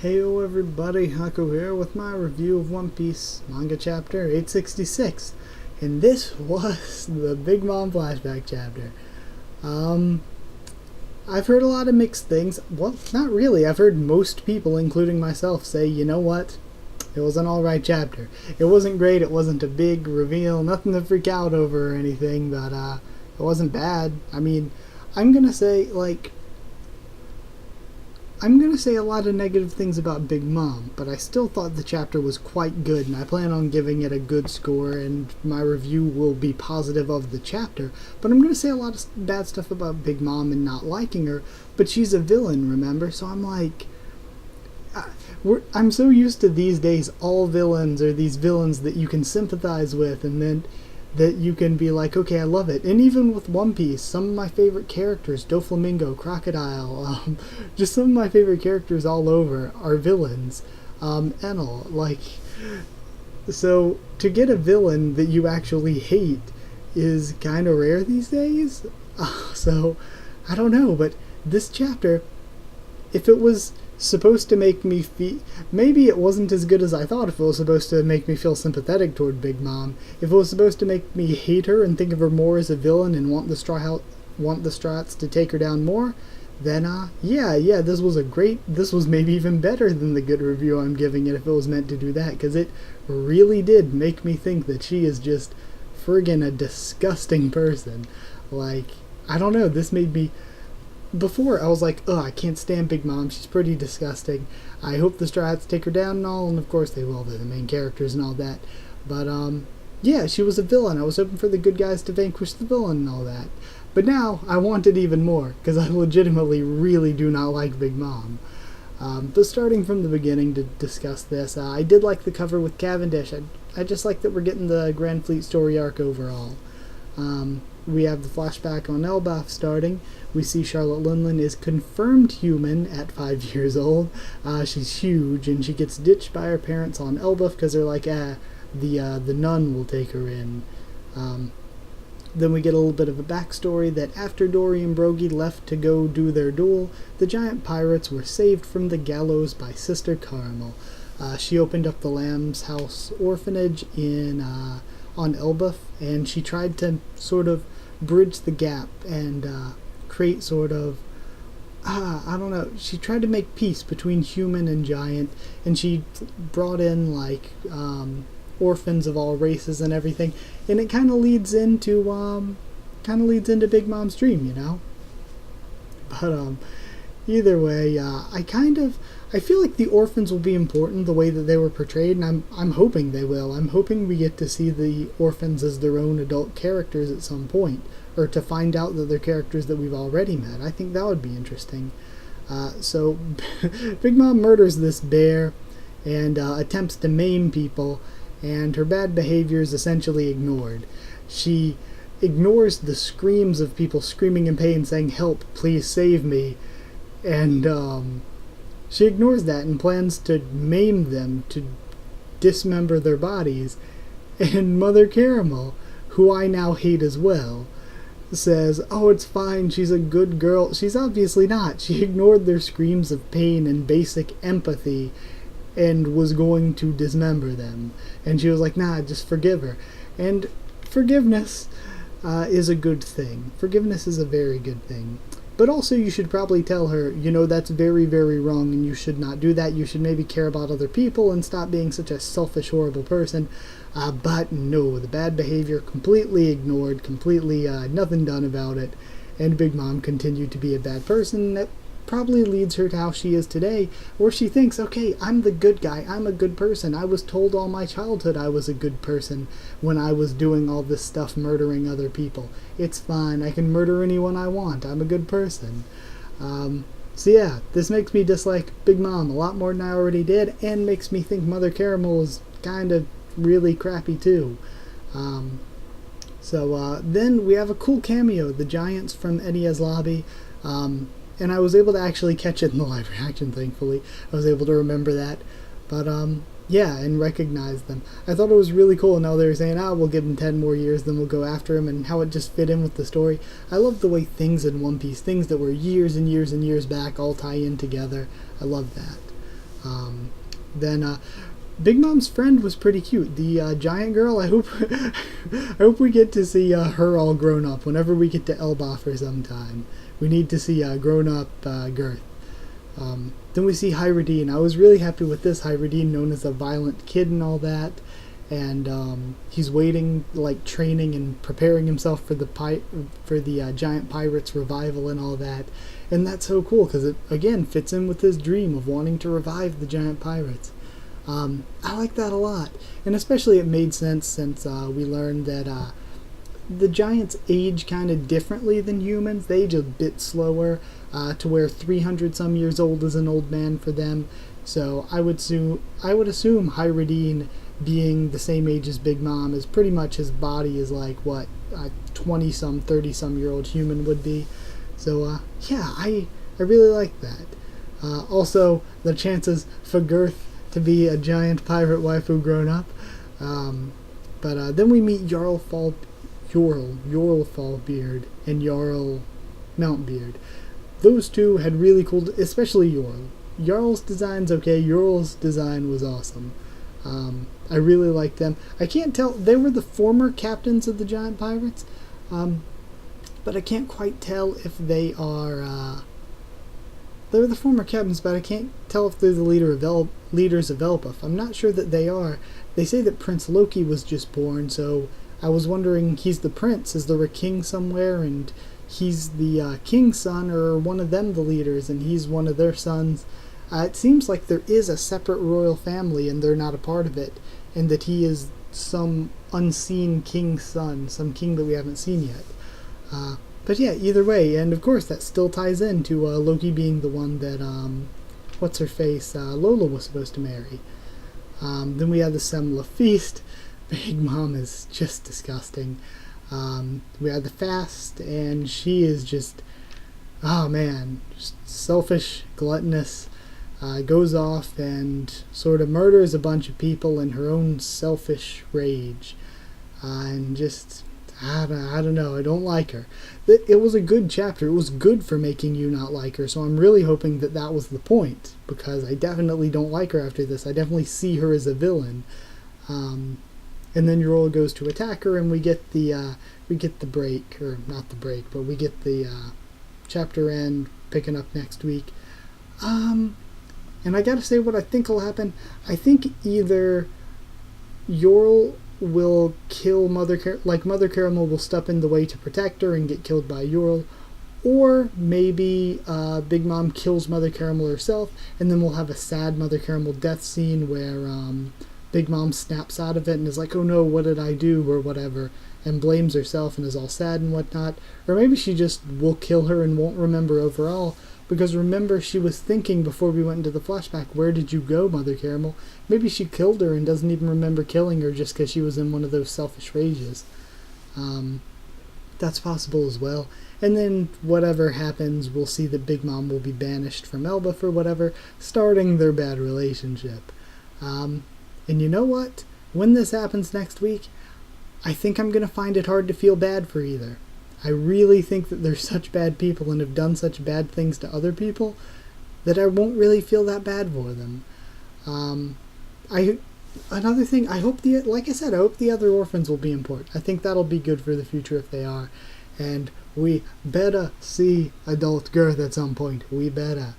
Heyo everybody, Haku here with my review of One Piece manga chapter 866, and this was the Big Mom flashback chapter. I've heard a lot of mixed things. Well, not really. I've heard most people, including myself, say, you know what? It was an alright chapter. It wasn't great, it wasn't a big reveal, nothing to freak out over or anything, but it wasn't bad. I mean, I'm gonna say a lot of negative things about Big Mom, but I still thought the chapter was quite good, and I plan on giving it a good score, and my review will be positive of the chapter. But I'm going to say a lot of bad stuff about Big Mom and not liking her, but she's a villain, remember? So I'm like, I'm so used to these days all villains are these villains that you can sympathize with, and then that you can be like, okay, I love it. And even with One Piece, some of my favorite characters, Doflamingo, Crocodile, just some of my favorite characters all over are villains. Enel, so to get a villain that you actually hate is kind of rare these days. So, I don't know, but this chapter, if it was supposed to make me feel, maybe it wasn't as good as I thought. If it was supposed to make me feel sympathetic toward Big Mom, if it was supposed to make me hate her and think of her more as a villain and want the Strats to take her down more, then yeah, this was maybe even better than the good review I'm giving it if it was meant to do that, because it really did make me think that she is just friggin' a disgusting person. Like, I don't know, this made me. Before, I was like, I can't stand Big Mom, she's pretty disgusting. I hope the Strats take her down and all, and of course they will, they're the main characters and all that. But, yeah, she was a villain. I was hoping for the good guys to vanquish the villain and all that. But now, I want it even more, because I legitimately really do not like Big Mom. But starting from the beginning to discuss this, I did like the cover with Cavendish. I just like that we're getting the Grand Fleet story arc overall. We have the flashback on Elbaf starting. We see Charlotte Linlin is confirmed human at 5 years old. She's huge, and she gets ditched by her parents on Elbaf because they're like, the nun will take her in. Then we get a little bit of a backstory that after Dory and Brogy left to go do their duel, the giant pirates were saved from the gallows by Sister Caramel. She opened up the Lamb's House orphanage on Elbaf, and she tried to sort of bridge the gap and create sort of, I don't know, she tried to make peace between human and giant, and she brought in orphans of all races and everything, and it kind of leads into Big Mom's dream, you know. But either way, I feel like the orphans will be important the way that they were portrayed, and I'm hoping they will. I'm hoping we get to see the orphans as their own adult characters at some point, or to find out that they're characters that we've already met. I think that would be interesting. So Big Mom murders this bear and attempts to maim people, and her bad behavior is essentially ignored. She ignores the screams of people screaming in pain saying, "Help, please save me," and she ignores that and plans to maim them, to dismember their bodies. And Mother Caramel, who I now hate as well, says, "Oh, it's fine, she's a good girl." She's obviously not. She ignored their screams of pain and basic empathy and was going to dismember them. And she was like, nah, just forgive her. And forgiveness is a good thing. Forgiveness is a very good thing. But also you should probably tell her, that's very, very wrong and you should not do that. You should maybe care about other people and stop being such a selfish, horrible person. But no, the bad behavior completely ignored, completely nothing done about it. And Big Mom continued to be a bad person. That probably leads her to how she is today, where she thinks, okay, I'm the good guy, I'm a good person. I was told all my childhood I was a good person when I was doing all this stuff, murdering other people. It's fine, I can murder anyone I want, I'm a good person. So yeah, this makes me dislike Big Mom a lot more than I already did, and makes me think Mother Caramel is kind of really crappy too. Then we have a cool cameo, the Giants from Enies Lobby. And I was able to actually catch it in the live reaction, thankfully. I was able to remember that. But, yeah, and recognize them. I thought it was really cool. Now they were saying, we'll give him 10 more years, then we'll go after him, and how it just fit in with the story. I love the way things in One Piece, things that were years and years and years back, all tie in together. I love that. Then Big Mom's friend was pretty cute. The giant girl, I hope I hope we get to see her all grown up whenever we get to Elbaffer sometime. We need to see grown up Girth. Then we see Hyradine. I was really happy with this. Hyradine, known as a violent kid and all that. And he's waiting, like training and preparing himself for the giant pirates revival and all that. And that's so cool because it again fits in with his dream of wanting to revive the giant pirates. I like that a lot, and especially it made sense since we learned that the giants age kind of differently than humans. They age a bit slower, to where 300 some years old is an old man for them. So I would assume Hyradine, being the same age as Big Mom, is pretty much his body is like what a 20 some 30 some year old human would be. So yeah, I really like that. Also, the chances for Girth to be a giant pirate waifu grown up. But then we meet Jarl Fallbeard and Jarl Mountbeard. Those two had really cool, especially Jarl. Jarl's design's okay. Jarl's design was awesome. I really liked them. I can't tell, they were the former captains of the giant pirates, but I can't quite tell if they are, they're the former captains, but I can't tell if they're the leaders of Elbaf. I'm not sure that they are. They say that Prince Loki was just born, so I was wondering, he's the prince. Is there a king somewhere, and he's the king's son, or one of them the leaders, and he's one of their sons? It seems like there is a separate royal family, and they're not a part of it, and that he is some unseen king's son, some king that we haven't seen yet. But yeah, either way, and of course that still ties into Loki being the one that, what's-her-face, Lola was supposed to marry. Then we have the Semla Feast. Big Mom is just disgusting. We have the fast, and she is just, oh man, just selfish, gluttonous, goes off and sort of murders a bunch of people in her own selfish rage. And just, I don't know, I don't like her. It was a good chapter. It was good for making you not like her, so I'm really hoping that that was the point, because I definitely don't like her after this. I definitely see her as a villain. And then Yrol goes to attack her, and we get the break, or not the break, but we get the chapter end picking up next week. And I gotta say what I think will happen. I think either Yrol will kill Mother Caramel will step in the way to protect her and get killed by Yrol, or maybe Big Mom kills Mother Caramel herself, and then we'll have a sad Mother Caramel death scene where Big Mom snaps out of it and is like, oh no, what did I do, or whatever, and blames herself and is all sad and whatnot. Or maybe she just will kill her and won't remember overall, because remember, she was thinking before we went into the flashback, where did you go, Mother Caramel? Maybe she killed her and doesn't even remember killing her just because she was in one of those selfish rages. That's possible as well. And then whatever happens, we'll see that Big Mom will be banished from Elbaf or whatever, starting their bad relationship. And you know what? When this happens next week, I think I'm going to find it hard to feel bad for either. I really think that they're such bad people and have done such bad things to other people that I won't really feel that bad for them. Another thing, I hope like I said, I hope the other orphans will be important. I think that'll be good for the future if they are. And we better see adult Girth at some point. We better.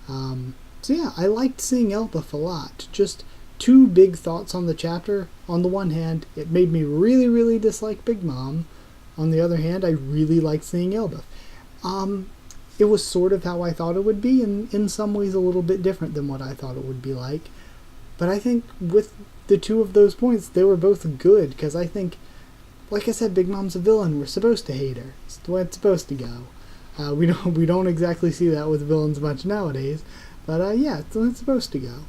So yeah, I liked seeing Elbaf a lot. Just two big thoughts on the chapter. On the one hand, it made me really, really dislike Big Mom. On the other hand, I really liked seeing Elbaf. It was sort of how I thought it would be, and in some ways a little bit different than what I thought it would be like. But I think with the two of those points, they were both good, because I think, like I said, Big Mom's a villain. We're supposed to hate her. It's the way it's supposed to go. We don't exactly see that with villains much nowadays, but yeah, it's the way it's supposed to go.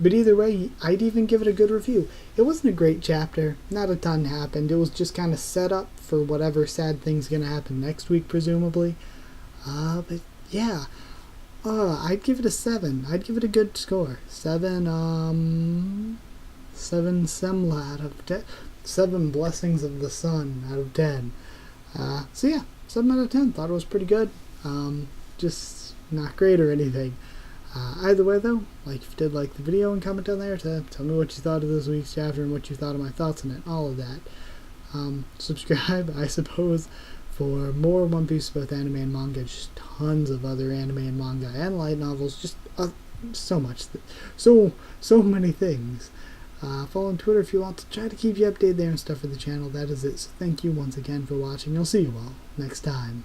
But either way, I'd even give it a good review. It wasn't a great chapter. Not a ton happened. It was just kind of set up for whatever sad thing's going to happen next week, presumably. But yeah, I'd give it a 7. I'd give it a good score. 7 Semla out of 10. 7 Blessings of the Sun out of 10. So yeah, 7 out of 10. Thought it was pretty good. Just not great or anything. Either way, though, if you did like the video, and comment down there to tell me what you thought of this week's chapter and what you thought of my thoughts on it, all of that. Subscribe, I suppose, for more One Piece, both anime and manga, just tons of other anime and manga and light novels, just so much, so many things. Follow on Twitter if you want to try to keep you updated there and stuff for the channel. That is it. So thank you once again for watching. I'll see you all next time.